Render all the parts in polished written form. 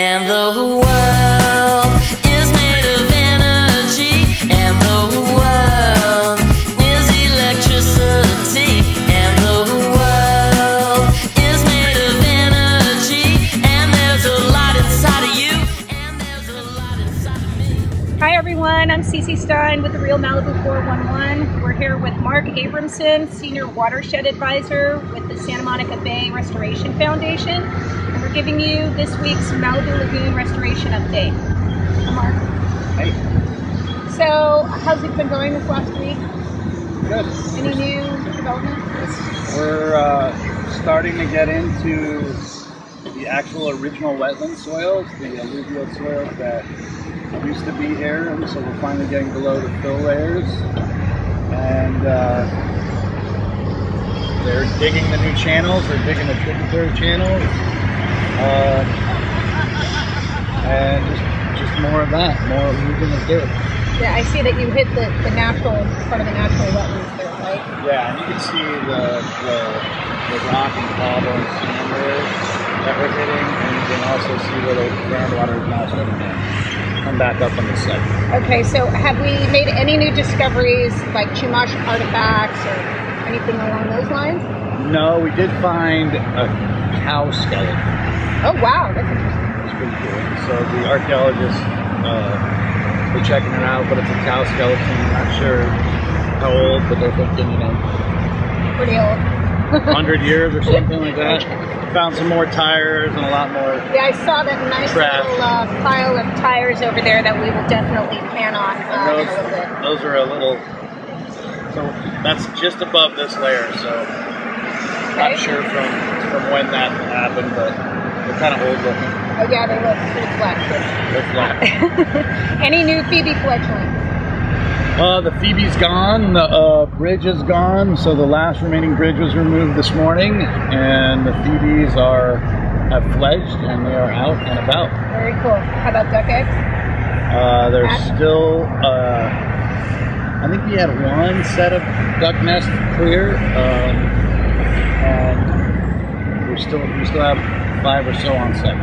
And the world is made of energy, and the world is electricity, and the world is made of energy, and there's a lot inside of you, and there's a lot inside of me. Hi everyone, I'm Cece Stein with the Real Malibu 411. We're here with Mark Abramson, Senior Watershed Advisor with the Santa Monica Bay Restoration Foundation. And we're giving you this week's Malibu Lagoon Restoration Update. Mark. Hey. So, how's it been going this last week? Good. Any new developments? We're starting to get into the actual original wetland soils, the alluvial soils that used to be here, and so we're finally getting below the fill layers. And they're digging the new channels, they're digging the tributary channels, and just more of that, more of moving the dirt. Yeah, I see that you hit the natural, part of the natural wetlands there, right? Yeah, and you can see the rock and cobble and sand layers that we're hitting, and you can also see where the groundwater is now starting to come back up on the site. Okay, so have we made any new discoveries, like Chumash artifacts or anything along those lines? No, we did find a cow skeleton. Oh wow, that's interesting. It's pretty cool. So the archaeologists were checking it out, but it's a cow skeleton. I'm not sure how old, but they're thinking, you know, pretty old. 100 years or something like that. Found some more tires and a lot more. Yeah, I saw that nice trash. little pile of tires over there that we will definitely pan on in a little bit. Those are a little, so that's just above this layer, so not sure from when that happened, but they're kind of old looking. Oh yeah, they look pretty flat too. They're flat. Any new Phoebe fledglings? The Phoebe's gone, the bridge is gone, so the last remaining bridge was removed this morning, and the Phoebes have fledged and they are out and about. Very cool. How about duck eggs? There's still, I think we had one set of duck nests clear, and we still have 5 or so on set.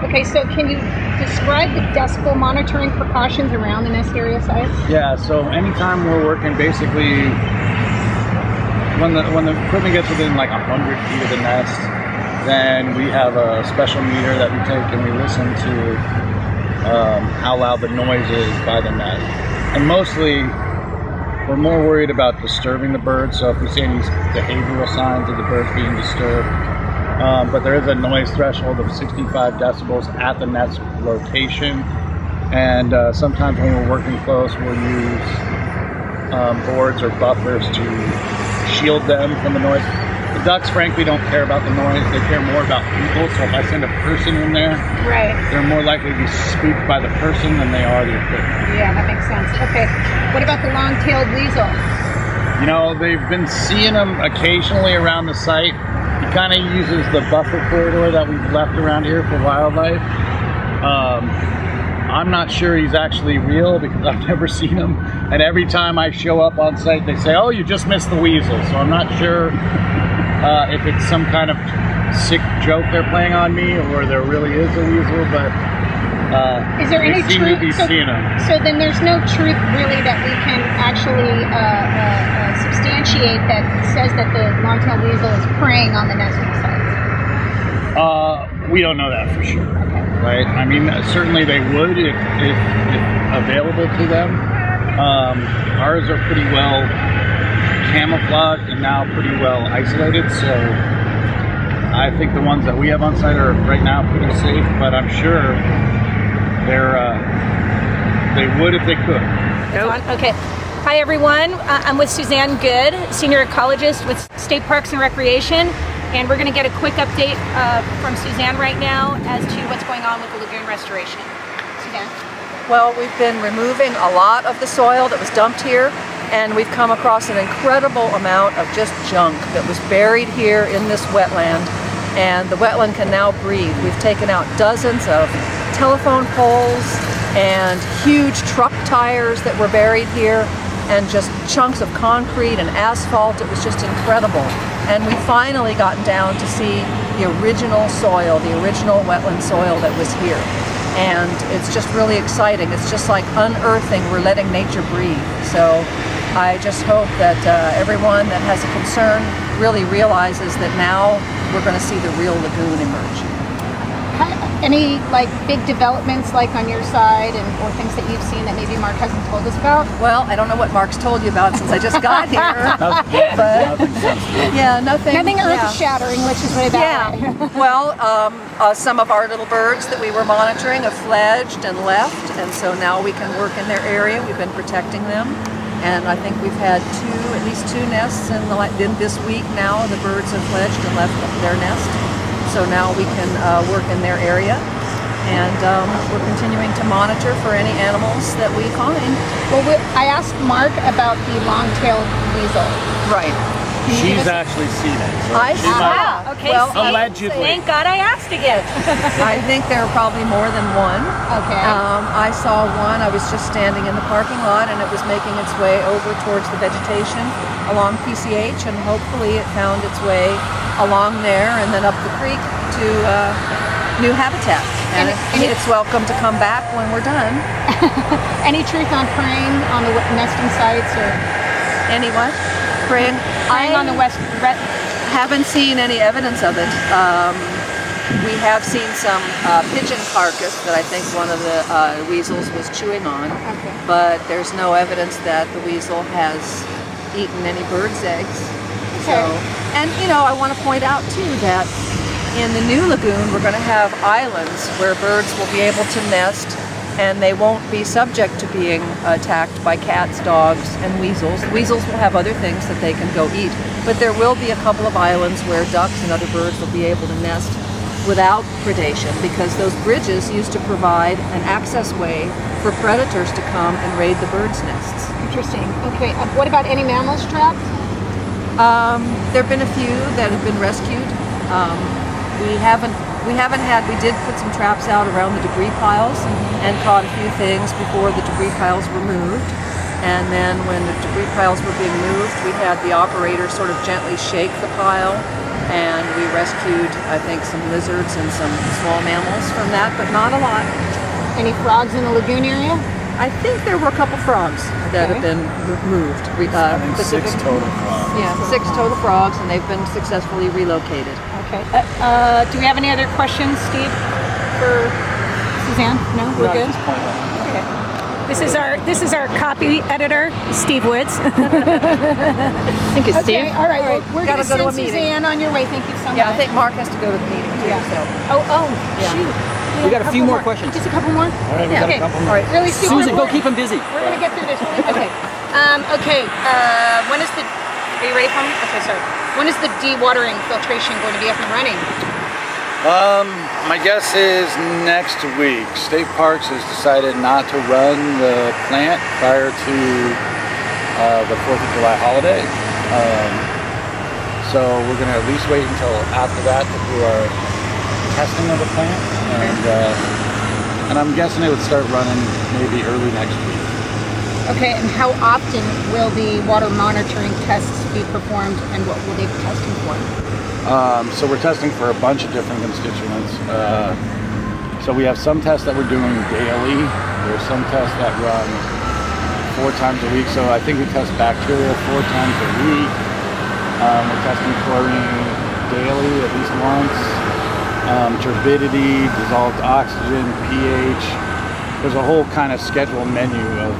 Okay, so can you describe the decibel monitoring precautions around the nest area site? Yeah, so anytime we're working, basically, when the equipment gets within like 100 feet of the nest, then we have a special meter that we take and we listen to how loud the noise is by the nest. And mostly, we're more worried about disturbing the birds, so if we see any behavioral signs of the birds being disturbed, but there is a noise threshold of 65 decibels at the nest location, and sometimes when we're working close, we'll use boards or buffers to shield them from the noise. The ducks, frankly, don't care about the noise. They care more about people, so if I send a person in there, right, they're more likely to be spooked by the person than they are the equipment. Yeah, that makes sense. Okay, what about the long-tailed weasel? You know, they've been seeing them occasionally around the site. He kind of uses the buffer corridor that we've left around here for wildlife. I'm not sure he's actually real because I've never seen him. And every time I show up on site, they say, "Oh, you just missed the weasel." So I'm not sure if it's some kind of sick joke they're playing on me or there really is a weasel, but is there any seem truth? to be seeing him. So then there's no truth really that we can actually substantiate that says that the long-tailed weasel is preying on the nesting sites? We don't know that for sure, right? I mean, certainly they would if available to them. Ours are pretty well camouflaged and now pretty well isolated, so I think the ones that we have on site are right now pretty safe, but I'm sure they would if they could. Okay. Hi everyone, I'm with Suzanne Good, Senior Ecologist with State Parks and Recreation, and we're going to get a quick update from Suzanne right now as to what's going on with the lagoon restoration. Suzanne? Well, we've been removing a lot of the soil that was dumped here, and we've come across an incredible amount of just junk that was buried here in this wetland, and the wetland can now breathe. We've taken out dozens of telephone poles and huge truck tires that were buried here, and just chunks of concrete and asphalt. It was just incredible. And we finally gotten down to see the original soil, the original wetland soil that was here. And it's just really exciting. It's just like unearthing, we're letting nature breathe. So I just hope that everyone that has a concern really realizes that now we're going to see the real lagoon emerge. Any like big developments like on your side or things that you've seen that maybe Mark hasn't told us about? Well, I don't know what Mark's told you about since I just got here. But yeah, nothing earth-shattering, let's just put it that way. Well, some of our little birds that we were monitoring have fledged and left, and so now we can work in their area. We've been protecting them, and I think we've had at least two nests in this week now. The birds have fledged and left their nest. So now we can work in their area, and we're continuing to monitor for any animals that we find. Well, I asked Mark about the long-tailed weasel. Right. She's actually seen it. So Okay. Well, allegedly. Thank God I asked again. I think there are probably more than one. Okay. I saw one. I was just standing in the parking lot, and it was making its way over towards the vegetation along PCH, and hopefully it found its way along there and then up the creek to new habitat. And it's welcome to come back when we're done. Any truth on preying on the nesting sites or any what? Preying on the west? Haven't seen any evidence of it. We have seen some pigeon carcass that I think one of the weasels was chewing on, but there's no evidence that the weasel has eaten any bird's eggs. So, and you know, I want to point out too that in the new lagoon we're going to have islands where birds will be able to nest, and they won't be subject to being attacked by cats, dogs, and weasels. Weasels will have other things that they can go eat, but there will be a couple of islands where ducks and other birds will be able to nest without predation, because those bridges used to provide an access way for predators to come and raid the birds' nests. Interesting. Okay. What about any mammals trapped? There have been a few that have been rescued. We did put some traps out around the debris piles and caught a few things before the debris piles were moved. And then when the debris piles were being moved, we had the operator sort of gently shake the pile, and we rescued, I think, some lizards and some small mammals from that, but not a lot. Any frogs in the lagoon area? I think there were a couple frogs that have been moved. I think 6 total frogs. Yeah, 6 total frogs, and they've been successfully relocated. Okay. Do we have any other questions, Steve, for Suzanne? No, we're good. Okay. This is our copy editor, Steve Woods. Thank you, Steve. Okay, all right. Well, we're going to go to a send meeting. Suzanne on your way. Thank you so much. Yeah, I think Mark has to go to the meeting too. Yeah. So. Yeah. Shoot. We got a few more questions. Just a couple more? All right, we got a couple more. All right. Really super Susan, go important. keep them busy. We're going to get through this really quick. When is the... Are you ready for me? Okay, sorry. When is the dewatering filtration going to be up and running? My guess is next week. State Parks has decided not to run the plant prior to the 4th of July holiday. So we're going to at least wait until after that to do our testing of the plant, and I'm guessing it would start running maybe early next week. Okay, and how often will the water monitoring tests be performed, and what will they be testing for? So we're testing for a bunch of different constituents. So we have some tests that we're doing daily. There's some tests that run 4 times a week. So I think we test bacteria 4 times a week. We're testing chlorine daily, at least once. Turbidity, dissolved oxygen, pH. There's a whole kind of schedule menu of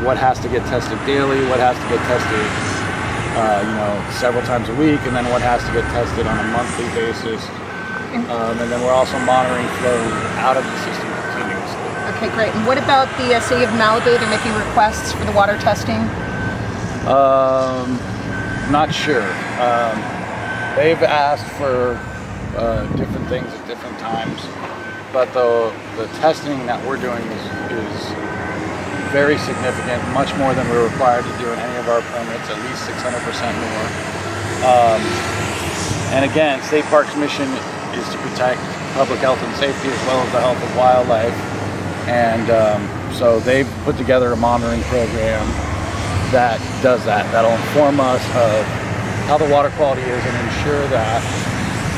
what has to get tested daily, what has to get tested several times a week, and then what has to get tested on a monthly basis. And then we're also monitoring flow out of the system continuously. Okay, great. And what about the City of Malibu? They're making requests for the water testing? Not sure. They've asked for different things at different times, but the testing that we're doing is very significant, much more than we're required to do in any of our permits, at least 600% more. And again, State Parks' mission is to protect public health and safety as well as the health of wildlife. And so they've put together a monitoring program that does that. That'll inform us of how the water quality is and ensure that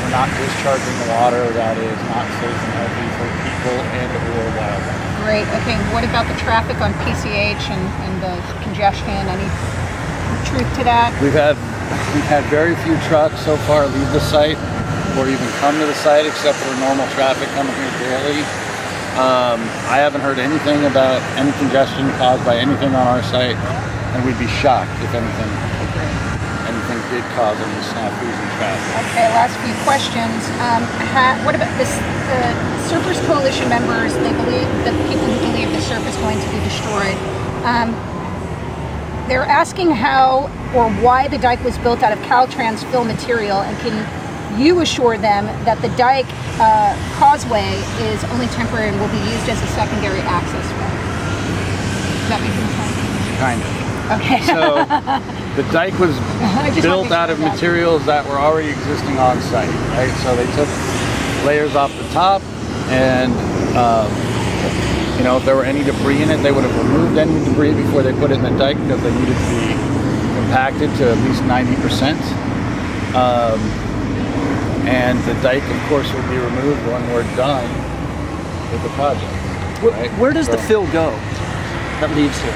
we're not discharging the water that is not safe and healthy for people and or wildlife. Great. Okay. What about the traffic on PCH and the congestion? Any truth to that? We've had very few trucks so far leave the site or even come to the site, except for normal traffic coming here daily. I haven't heard anything about any congestion caused by anything on our site, and we'd be shocked if anything did cause any snafus in traffic. Okay, last few questions. What about this? The Surfers Coalition members, they believe, the people who believe the surf is going to be destroyed, they're asking how or why the dike was built out of Caltrans fill material, and can you assure them that the dike causeway is only temporary and will be used as a secondary access way? Does that make any sense? Kind of. Okay. So the dike was built out of materials that were already existing on site, right? So they took layers off the top, and you know, if there were any debris in it, they would have removed any debris before they put it in the dike, because they needed to be compacted to at least 90%. And the dike, of course, will be removed when we're done with the project. Right? Where does the fill go that leads to?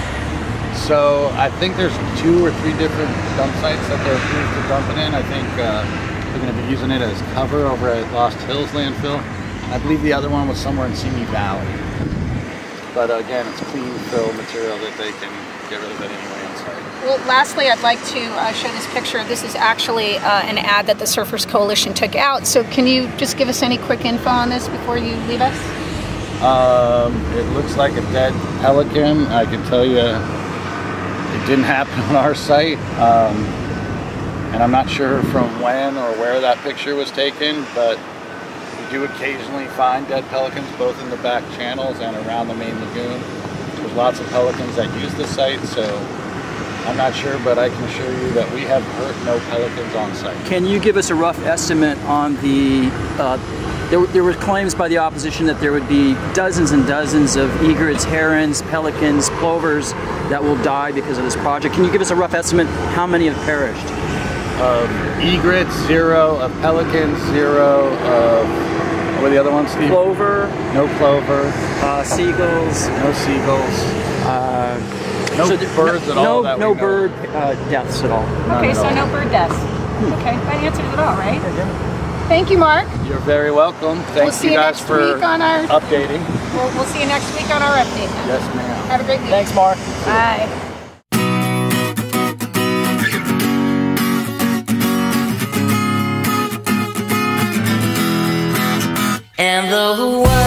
So I think there's 2 or 3 different dump sites that they're approved to dump it in. I think they're going to be using it as cover over at Lost Hills landfill. I believe the other one was somewhere in Simi Valley. But again, it's clean fill material that they can get rid of it anyway on site. Well, lastly, I'd like to show this picture. This is actually an ad that the Surfers Coalition took out. So can you just give us any quick info on this before you leave us? It looks like a dead pelican. I can tell you it didn't happen on our site. And I'm not sure from when or where that picture was taken, but we do occasionally find dead pelicans both in the back channels and around the main lagoon. There's lots of pelicans that use the site, so I'm not sure, but I can assure you that we have hurt no pelicans on site. Can you give us a rough estimate on the, there were claims by the opposition that there would be dozens and dozens of egrets, herons, pelicans, plovers that will die because of this project. Can you give us a rough estimate how many have perished? Egrets, 0. Of pelicans, 0. What were the other ones, Steve? Plover. No plover. Seagulls. No seagulls. No birds at all. No bird deaths at all. Okay, so no bird deaths. Okay, that answers it all, right? Thank you, Mark. You're very welcome. Thank you guys for updating. We'll see you next week on our update. Yes, ma'am. Have a great week. Thanks, Mark. Bye. And the world